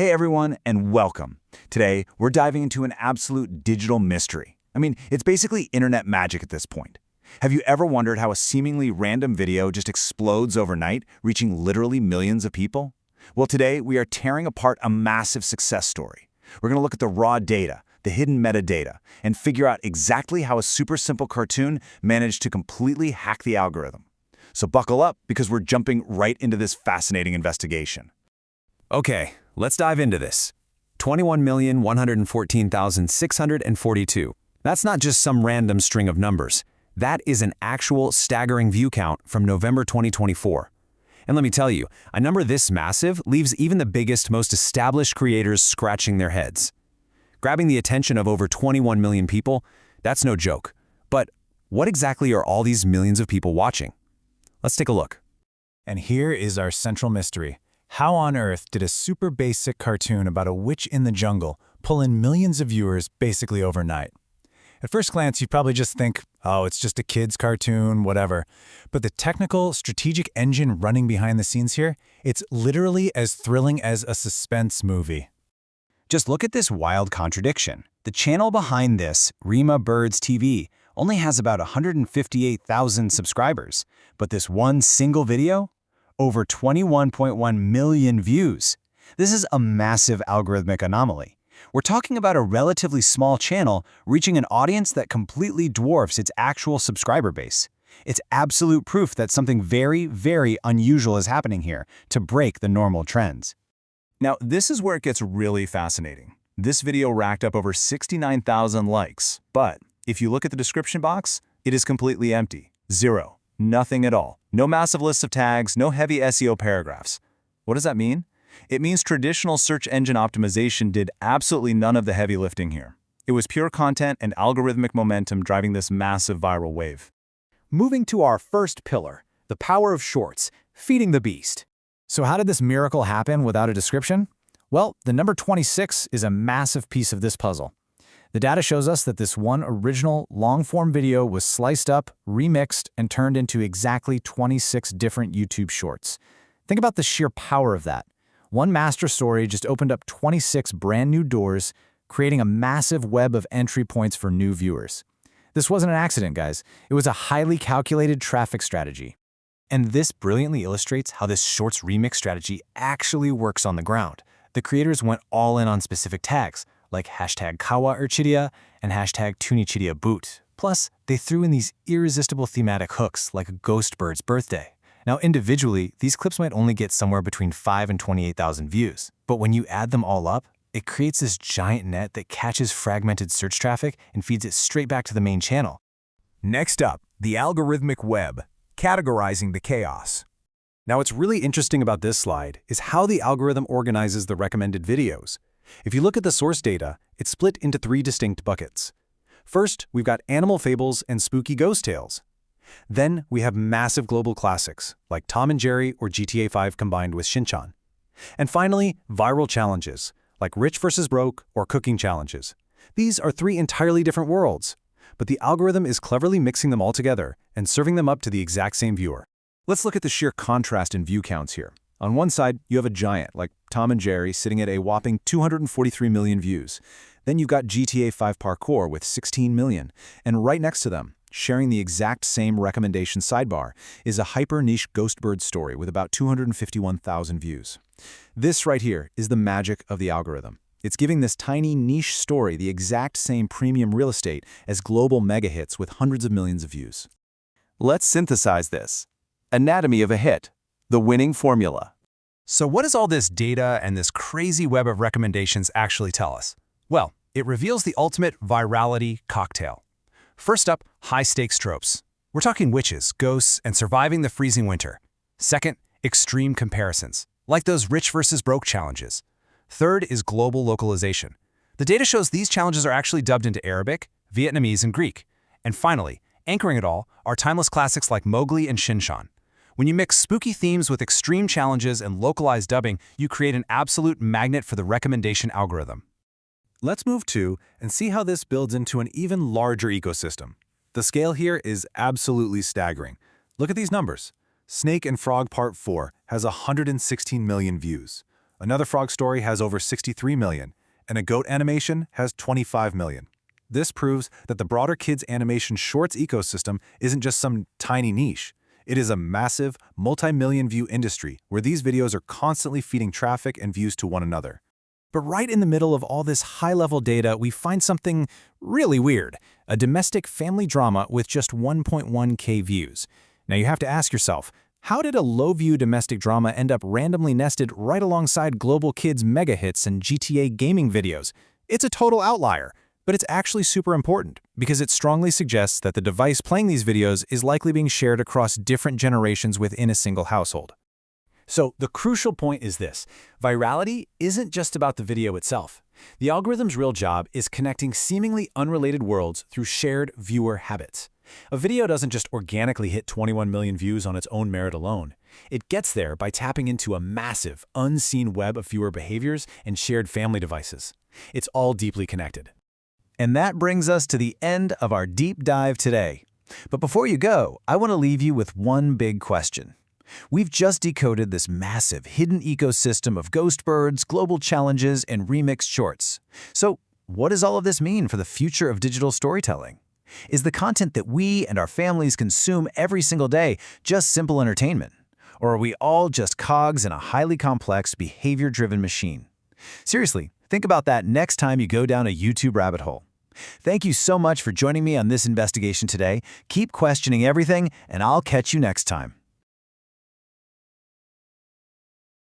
Hey everyone, and welcome. Today, we're diving into an absolute digital mystery. It's basically internet magic at this point. Have you ever wondered how a seemingly random video just explodes overnight, reaching literally millions of people? Well, today, we are tearing apart a massive success story. We're going to look at the raw data, the hidden metadata, and figure out exactly how a super simple cartoon managed to completely hack the algorithm. So buckle up, because we're jumping right into this fascinating investigation. Okay, let's dive into this. 21,114,642. That's not just some random string of numbers. That is an actual staggering view count from November 2024. And let me tell you, a number this massive leaves even the biggest, most established creators scratching their heads. Grabbing the attention of over 21 million people, that's no joke. But what exactly are all these millions of people watching? Let's take a look. And here is our central mystery. How on earth did a super basic cartoon about a witch in the jungle pull in millions of viewers basically overnight? At first glance, you'd probably just think, oh, it's just a kid's cartoon, whatever. But the technical, strategic engine running behind the scenes here, it's literally as thrilling as a suspense movie. Just look at this wild contradiction. The channel behind this, Rima Birds TV, only has about 158,000 subscribers. But this one single video? Over 21.1 million views. This is a massive algorithmic anomaly. We're talking about a relatively small channel reaching an audience that completely dwarfs its actual subscriber base. It's absolute proof that something very, very unusual is happening here to break the normal trends. Now, this is where it gets really fascinating. This video racked up over 69,000 likes, but if you look at the description box, it is completely empty. Zero. Nothing at all. No massive lists of tags, no heavy SEO paragraphs. What does that mean? It means traditional search engine optimization did absolutely none of the heavy lifting here. It was pure content and algorithmic momentum driving this massive viral wave. Moving to our first pillar, the power of shorts, feeding the beast. So how did this miracle happen without a description? Well, the number 26 is a massive piece of this puzzle. The data shows us that this one original long-form video was sliced up, remixed, and turned into exactly 26 different YouTube shorts. Think about the sheer power of that. One master story just opened up 26 brand new doors, creating a massive web of entry points for new viewers. This wasn't an accident, guys. It was a highly calculated traffic strategy. And this brilliantly illustrates how this shorts remix strategy actually works on the ground. The creators went all in on specific tags, like hashtag Kawa Urchidia and hashtag Tunichidia Boot. Plus, they threw in these irresistible thematic hooks like a ghost bird's birthday. Now, individually, these clips might only get somewhere between 5 and 28,000 views. But when you add them all up, it creates this giant net that catches fragmented search traffic and feeds it straight back to the main channel. Next up, the algorithmic web, categorizing the chaos. Now, what's really interesting about this slide is how the algorithm organizes the recommended videos. If you look at the source data, it's split into 3 distinct buckets. First, we've got animal fables and spooky ghost tales. Then, we have massive global classics, like Tom and Jerry or GTA 5 combined with Shin-chan. And finally, viral challenges, like Rich versus Broke or cooking challenges. These are 3 entirely different worlds, but the algorithm is cleverly mixing them all together and serving them up to the exact same viewer. Let's look at the sheer contrast in view counts here. On one side, you have a giant like Tom and Jerry sitting at a whopping 243 million views. Then you've got GTA 5 Parkour with 16 million. And right next to them, sharing the exact same recommendation sidebar, is a hyper-niche ghost bird story with about 251,000 views. This right here is the magic of the algorithm. It's giving this tiny niche story the exact same premium real estate as global mega hits with hundreds of millions of views. Let's synthesize this. Anatomy of a hit. The winning formula. So what does all this data and this crazy web of recommendations actually tell us? Well, it reveals the ultimate virality cocktail. First up, high-stakes tropes. We're talking witches, ghosts, and surviving the freezing winter. Second, extreme comparisons, like those rich versus broke challenges. Third is global localization. The data shows these challenges are actually dubbed into Arabic, Vietnamese, and Greek. And finally, anchoring it all are timeless classics like Mowgli and Shin-chan. When you mix spooky themes with extreme challenges and localized dubbing, you create an absolute magnet for the recommendation algorithm. Let's move to and see how this builds into an even larger ecosystem. The scale here is absolutely staggering. Look at these numbers. Snake and Frog Part 4 has 116 million views. Another frog story has over 63 million, and a goat animation has 25 million. This proves that the broader kids' animation shorts ecosystem isn't just some tiny niche. It is a massive, multi-million view industry where these videos are constantly feeding traffic and views to one another. But right in the middle of all this high-level data, we find something really weird, a domestic family drama with just 1.1K views. Now you have to ask yourself, how did a low-view domestic drama end up randomly nested right alongside global kids' mega hits and GTA gaming videos? It's a total outlier, but it's actually super important because it strongly suggests that the device playing these videos is likely being shared across different generations within a single household. So the crucial point is this: virality isn't just about the video itself. The algorithm's real job is connecting seemingly unrelated worlds through shared viewer habits. A video doesn't just organically hit 21 million views on its own merit alone. It gets there by tapping into a massive, unseen web of viewer behaviors and shared family devices. It's all deeply connected. And that brings us to the end of our deep dive today. But before you go, I want to leave you with one big question. We've just decoded this massive hidden ecosystem of ghost birds, global challenges, and remixed shorts. So what does all of this mean for the future of digital storytelling? Is the content that we and our families consume every single day just simple entertainment? Or are we all just cogs in a highly complex, behavior-driven machine? Seriously, think about that next time you go down a YouTube rabbit hole. Thank you so much for joining me on this investigation today. Keep questioning everything, and I'll catch you next time.